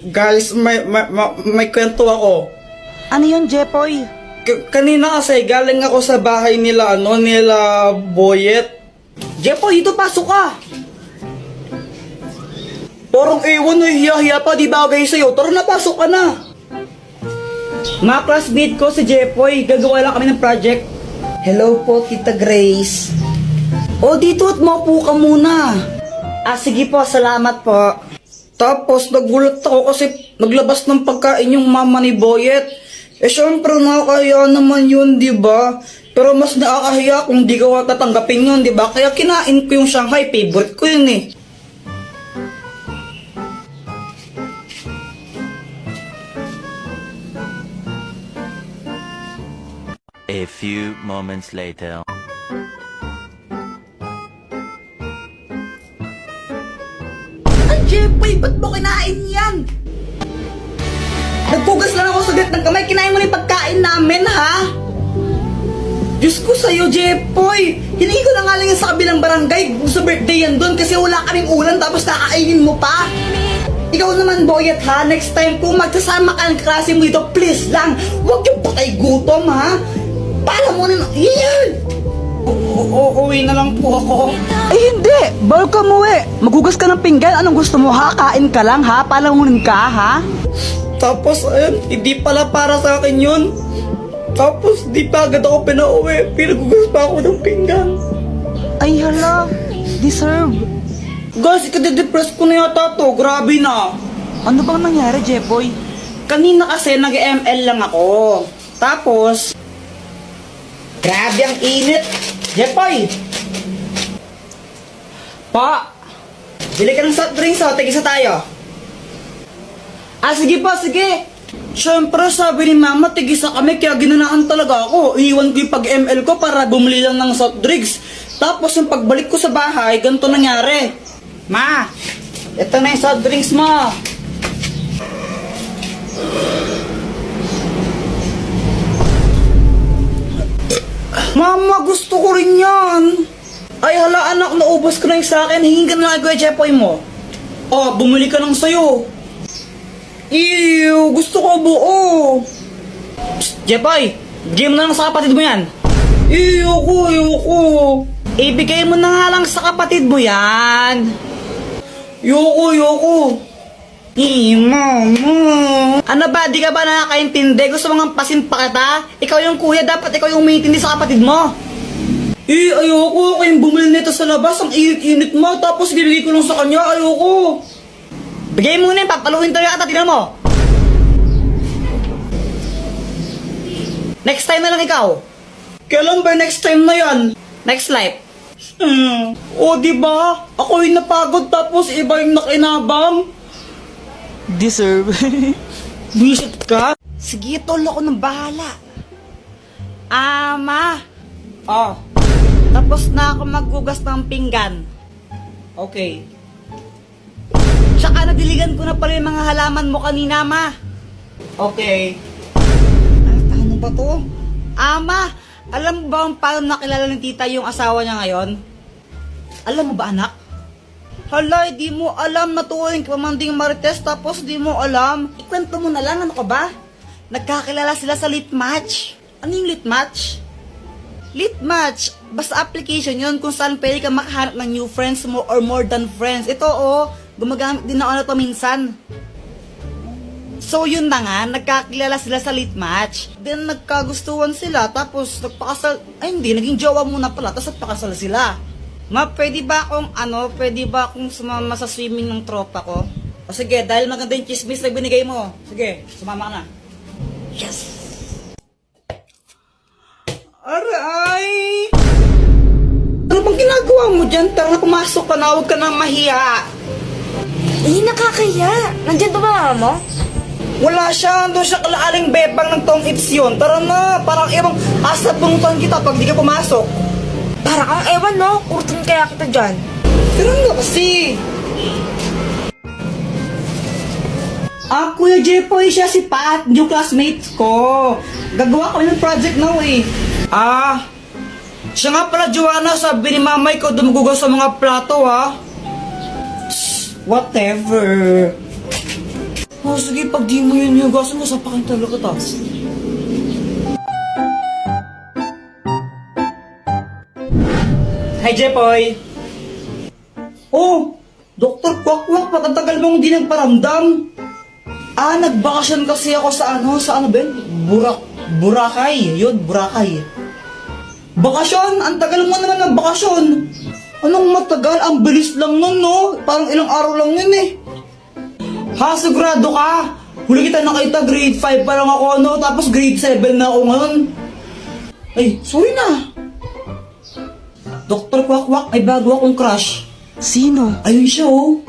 Guys, may kwento ako. Ano yun, Jepoy? Kanina kasi galing ako sa bahay nila, nila Boyet. Jepoy, dito pasok ka! Parang ewan, hiya-hiya pa, di bagay sa'yo. Tara na, pasok ka na. Mga classmate ko si Jepoy, gagawa lang kami ng project. Hello po, Tita Grace. O, dito at maupo ka muna. Sige po, salamat po. Tapos nagulat ako kasi naglabas ng pagkain yung mama ni Boyet. Syempre nakakahiya naman yun, di ba? Pero mas nakakahiya kung di ko tatanggapin yun, di ba? Kaya kinain ko yung Shanghai, favorite ko yun eh. A few moments later. Ay, Jepoy, ba't mo kinain yan? Nagpugas lang ako sugat ng kamay, kinain mo na yung pagkain namin, ha? Diyos ko sa'yo, Jepoy. Hiningi ko na nga lang yan sa kabilang barangay. Sa birthday yan doon kasi wala kaming ulan tapos kakainin mo pa. Ikaw naman, Boyet, ha? Next time kung magsasama ka ng klase mo dito, please lang, huwag yung patay gutom, ha? Para mo na, yan! Uwi na lang po ako. Ay, hindi! Bawal ka umuwi! Magugas ka ng pinggan, anong gusto mo, ha? Kain ka lang, ha? Palangunin ka, ha? Tapos ayun, hindi pala para sa akin yun. Tapos di pa agad ako pinauwi. Pinagugas pa ako ng pinggan. Ay, hala. Deserve. Guys, ikadidepress ko na yata to. Grabe na. Ano bang nangyari, Jepoy? Kanina kasi nag-ML lang ako. Tapos, grabe ang init. Jepoy! Pa! Bili ka ng soft drinks, oh. Tigisa tayo. Sige po, sige. Siyempre, sabi ni mama, tigisa kami, kaya ginanaan talaga ako. Iwan ko yung pag-ML ko para bumili lang ng soft drinks. Tapos, yung pagbalik ko sa bahay, ganito nangyari. Ma, ito na yung soft drinks mo. Mama, gusto ko rin yan. Ay, hala anak, naubos ko na yung sa akin. Hingin ka na lang Kuya Jepoy mo. Oh, bumili ka ng sayo. Ew, gusto ko buo. Psst, Jepoy, bigay mo na lang sa kapatid mo yan. Ayoko. Ibigay mo na nga lang sa kapatid mo yan. Ayoko. Mama. Ano ba, di ka ba nakakaintindi? Gusto mo nga pasimpa kita? Ikaw yung kuya, dapat ikaw yung umiintindi sa kapatid mo. Ayoko. Kayong bumili nito sa labas. Ang init-init mo. Tapos bibigay ko lang sa kanya. Ayoko. Bigay mo na yun, papaluin tayo ata, tignan mo. Next time na lang ikaw. Kailan ba next time na yan? Next life. O, diba? Ako yung napagod tapos iba yung nakinabang. Deserve. Visit ka? Sige, tol, ako nang bahala. Ma. Ah, Tapos na ako maghugas ng pinggan. okay. Tsaka nadiligan ko na pala yung mga halaman mo kanina, ma. Okay. Ano ba to? Ma, alam mo ba kung paano nakilala ng tita yung asawa niya ngayon? Alam mo ba, anak? Hala, di mo alam na tuwing pamanding marites tapos di mo alam. Ikwento mo na lang, ano ka ba? Nagkakilala sila sa lit match. Ano yung lit match? Lit match, basta application yun kung saan pwede ka makahanap ng new friends mo or more than friends. Ito gumagamit din ako na to minsan. So yun na nga, nagkakilala sila sa lit match. Then nagkagustuhan sila, tapos nagpakasal, ay hindi, naging jowa muna pala, tapos nagpakasal sila. Ma, pwede ba akong sumama sa swimming ng tropa ko? O sige, dahil maganda yung chismis na binigay mo, sige, sumama ka na. Yes! Aray! Ano bang ginagawa mo dyan? Tara, pumasok ka na, huwag ka nang mahiya. Nakakaya. Nandyan ba mama mo? Wala siya, doon siya kalaaling bebang ng tong its yun. Tara na, parang ibang asa punutan kita pag di ka pumasok. Para kang ewan, no? Kurtan kaya kita dyan. Tara na kasi. Kuya Jepoy, siya si Pat, yung classmates ko. Gagawa kami ng project now eh. Siya nga pala, Joanna, sabi ni mamay ko dumugugaw sa mga plato ha. Whatever. Oh, sige, pag di mo yun hugasan mo, sapakin talaga ta. Hi, Jepoy! Oh, Dr. Kwakwak, patatagal mong di nagparamdam. Nagbakasyon kasi ako sa ano ba yun? Boracay. Yun, Boracay. Bakasyon? Ang tagal mo naman ng bakasyon. Anong matagal? Ang bilis lang nun, no? Parang ilang araw lang yun eh. Ha, sigurado ka? Huli kita nakita, grade 5 pa lang ako, no? Tapos grade 7 na ako ngayon. Ay, sorry na. Dr. Kwakwak, may bago akong crush. Sino? Ayun siya, oh.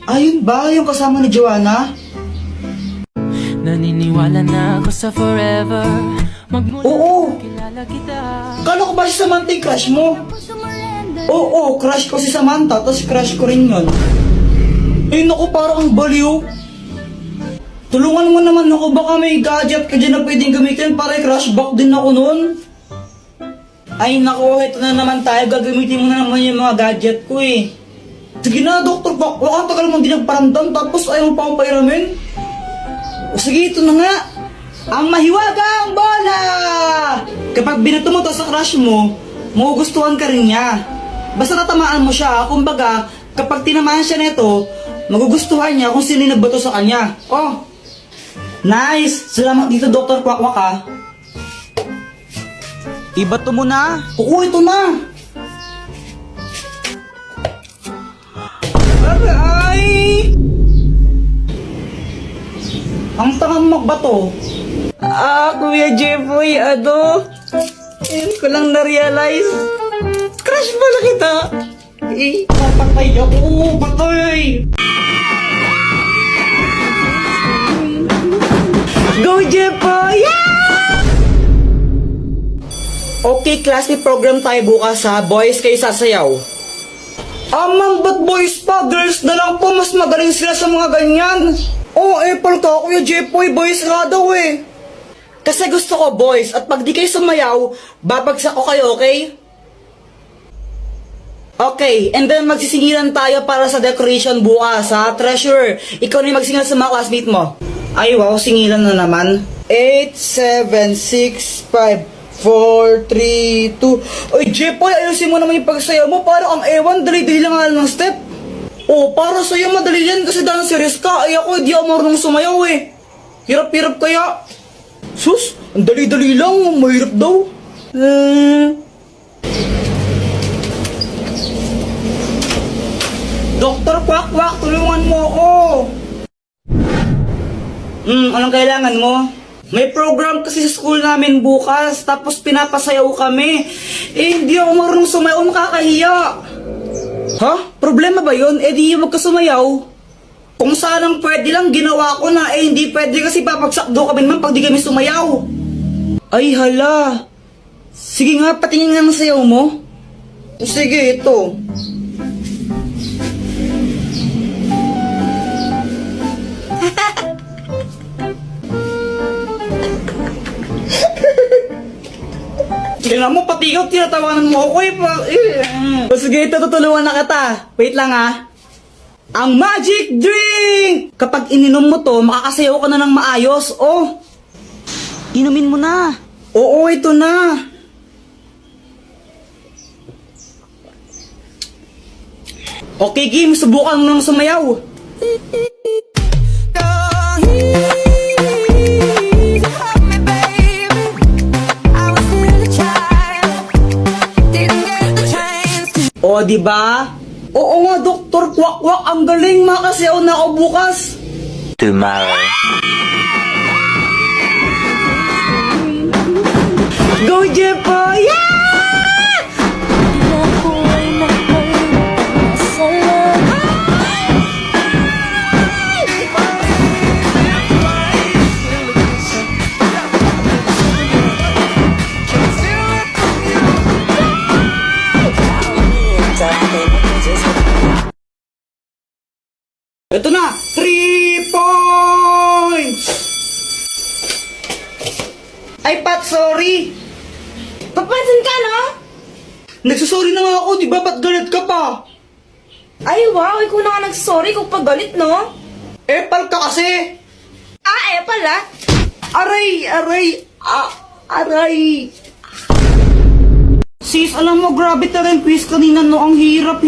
Ayun ba? Yung kasama ni Joanna? Naniniwala na ako sa forever. Magmula Oo. kilala kita. Kala ko ba si Samantha yung crush mo? Oo, crush ko si Samantha, tapos crush ko rin yun. Eh, naku, parang ang baliw. Tulungan mo naman ako, baka may gadget ka dyan na pwedeng gamitin para i-crush back din ako nun. Ay, naku, ito na naman tayo, gagamitin mo na naman yung mga gadget ko eh. Sige na, Dr. Bak, ang tagal mong di nagparamdam, tapos ayaw mo pa akong pairamin. O sige, ito na nga. Ang mahiwagang bola! Kapag binato mo to sa crush mo, magugustuhan ka rin niya. Basta natamaan mo siya, kumbaga, kapag tinamaan siya nito, magugustuhan niya kung sino yung nagbato sa kanya. Oh, nice! Salamat dito, Dr. Kwakwak ha. Ibato mo na. Oo, ito na! Aray! Ang tangang magbato. Kuya Jepoy, Ngayon ko lang na-realize. Crush pala kita. Papatay ako, patay! Go Jepoy! Okay, class, may program tayo bukas ha. Boys, kayo sasayaw. Ma'am, ba't boys pa? Girls na lang po, mas magaling sila sa mga ganyan. Oh, Apple ka, Kuya Jepoy, boys nga daw eh. Kasi gusto ko boys, at pag di kayo sumayaw, babagsak ko kayo, okay? Okay, and then magsisingilan tayo para sa decoration bukas ha. Treasure, ikaw na yung magsingilan sa mga classmate mo. Ay wow, singilan na naman. 8, 7, 6, 5, 4, 3, 2... Ay, Jepoy, ayusin mo naman yung pagsayaw mo. Parang ang ewan, dali-dali lang nga ng step. Oh, para sa'yo madali yan kasi dahil serious ka. Ay ako, di ako marunong sumayaw eh. Hirap-hirap kaya. Sus, ang dali-dali lang. Mahirap daw. Dr. Kwakwak, tulungan mo ako. Anong kailangan mo? May program kasi sa school namin bukas, tapos pinapasayaw kami. Eh, hindi ako marunong sumayaw, makakahiya. Ha? Problema ba yun? Eh, di wag ka sumayaw. Kung sanang pwede lang, ginawa ko na. Eh, hindi pwede kasi papagsak daw kami naman pag di kami sumayaw. Ay, hala. Sige nga, patingin nga ng sayaw mo. O, sige, ito. Tingnan mo, pati ikaw, tinatawanan mo ako eh. O sige, ito, tutulungan na kita. Wait lang ha. Ang magic drink! Kapag ininom mo to, makakasayaw ka na ng maayos. Oh, Inumin mo na. oo, ito na. Okay, game, subukan mo nang sumayaw. O, di ba? Oo nga, Dr. Kwakwak, ang galing, makasayaw na ako bukas. Tomorrow. Go, Jepoy! Yeah! Ito na! 3 points! Ay, Pat, sorry! Papansin ka, no? Nagsasorry na nga ako, di ba? Ba't galit ka pa? Ay, wow, ikaw na nga nagsorry kung pagalit, no? Epal ka kasi! Pala? Aray! Aray! Sis, alam mo, grabe ta rin quiz kanina, no? Ang hirap!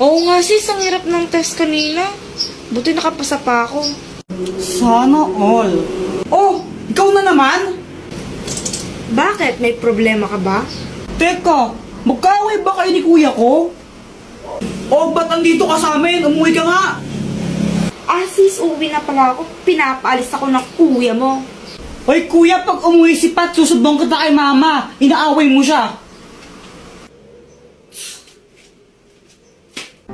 Oo nga sis, ang hirap ng test kanina. Buti nakapasa pa ako. Sana all. Oh, ikaw na naman? Bakit? May problema ka ba? Teka, magkaaway ba kayo ni kuya ko? O ba't andito ka sa amin? Umuwi ka nga! Sis, uuwi na pala ako. Pinapaalis ako ng kuya mo. Hoy kuya, pag umuwi si Pat, susubong kita kay mama. Inaaway mo siya.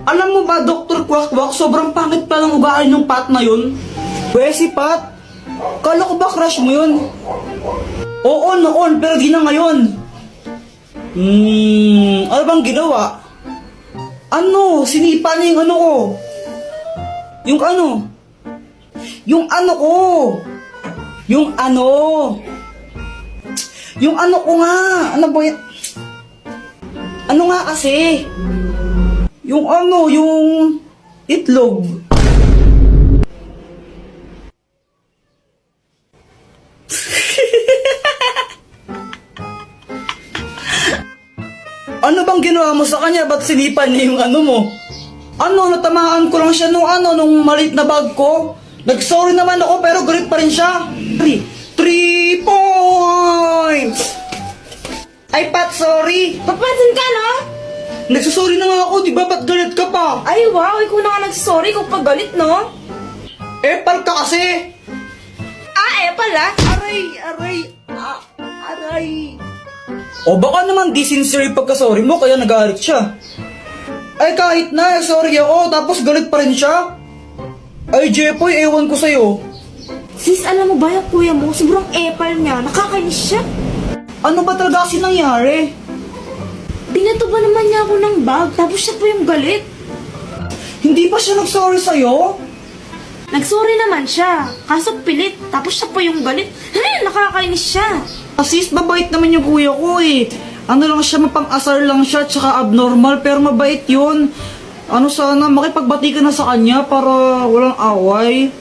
Alam mo ba, Dr. Quack, sobrang pangit pa ng ugali ng Pat na yun? Si Pat? Kala ko ba crush mo yun? Oo, noon, pero di na ngayon. Ano bang ginawa? Ano? Sinipa niya yung ano ko. Yung ano? Yung ano ko. Yung ano? Yung ano ko nga. Ano ba yan? Ano nga kasi? Yung ano, yung itlog. Ano bang ginawa mo sa kanya? Ba't sinipan niya yung ano mo? Ano, natamaan ko lang siya nung maliit na bag ko. Nag-sorry naman ako pero galit pa rin siya. 3 points! Ay Pat, sorry. Papansin ka, no? Nagsasorry na nga ako, di ba? Ba't galit ka pa? Ay, wow, ikaw na nga nagsorry kung pagalit, no? Epal ka kasi! Pala? Aray! O baka naman di sincere yung pagkasorry mo kaya nagalit siya. Ay kahit na, sorry ako, tapos galit pa rin siya. Ay Jepoy, ewan ko sa'yo. Sis, alam mo ba yung kuya mo? Sobrang epal niya. Nakakainis siya. Ano ba talaga kasi nangyari? Binato ba naman niya ako ng bag, tapos siya pa yung galit. Hindi pa siya nag-sorry sa'yo? Nagsorry naman siya, kaso pilit, tapos siya pa yung galit. Nakakainis siya. Sis, mabait naman yung kuya ko eh. Ano lang siya, mapang-asar lang siya, tsaka abnormal, pero mabait yun. Ano sana, makipagbati ka na sa kanya para walang away.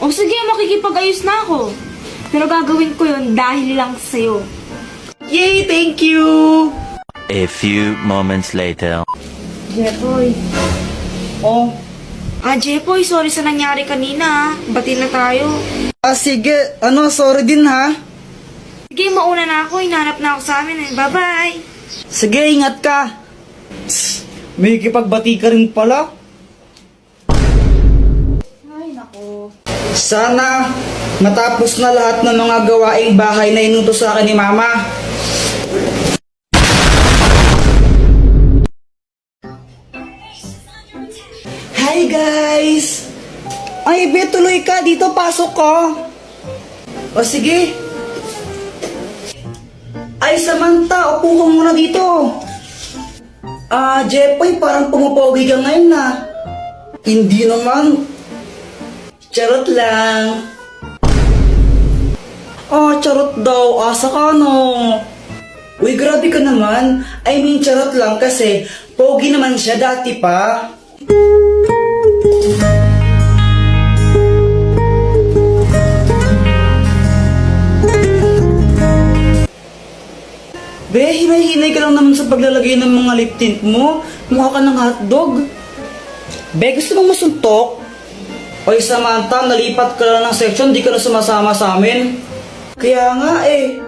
O sige, makikipag-ayos na ako. Pero gagawin ko yun dahil lang sa'yo. Yay, thank you! A few moments later. Jepoy. Oh, Jepoy, sorry sa nangyari kanina. Bati na tayo. sige, sorry din ha. Sige, mauna na ako. Hinanap na ako sa amin. Bye-bye. Sige, ingat ka. May kipagbati ka rin pala. Ay, nako. Sana matapos na lahat ng mga gawaing bahay na inutos sa akin ni Mama. Hi guys! Ay, be, tuloy ka. Dito, pasok ko. O sige. Ay, Samantha, upo ka muna dito. Jepoy, parang pumupogi ka ngayon na. Hindi naman. Charot lang. Charot daw. Asa ka, no? Uy, grabe ka naman. I mean, charot lang kasi pogi naman siya dati pa. Be, hinay-hinay ka lang naman sa paglalagay ng mga lip tint mo. Mukha ka ng hotdog. Be, gusto mong masuntok? Oy, Samantha, nalipat ka lang ng section, di ka na sumasama sa amin. Kaya nga eh.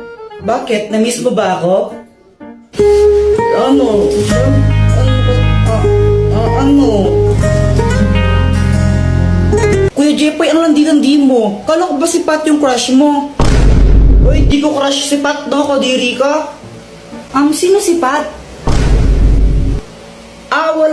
Bakit? Na-miss mo ba ako? Ano? Ano? Kuya Jepoy, ano landi-landi mo? Kala ko ba si Pat yung crush mo? Uy, di ko crush si Pat, no? Kadiri ka. Sino si Pat? Wala.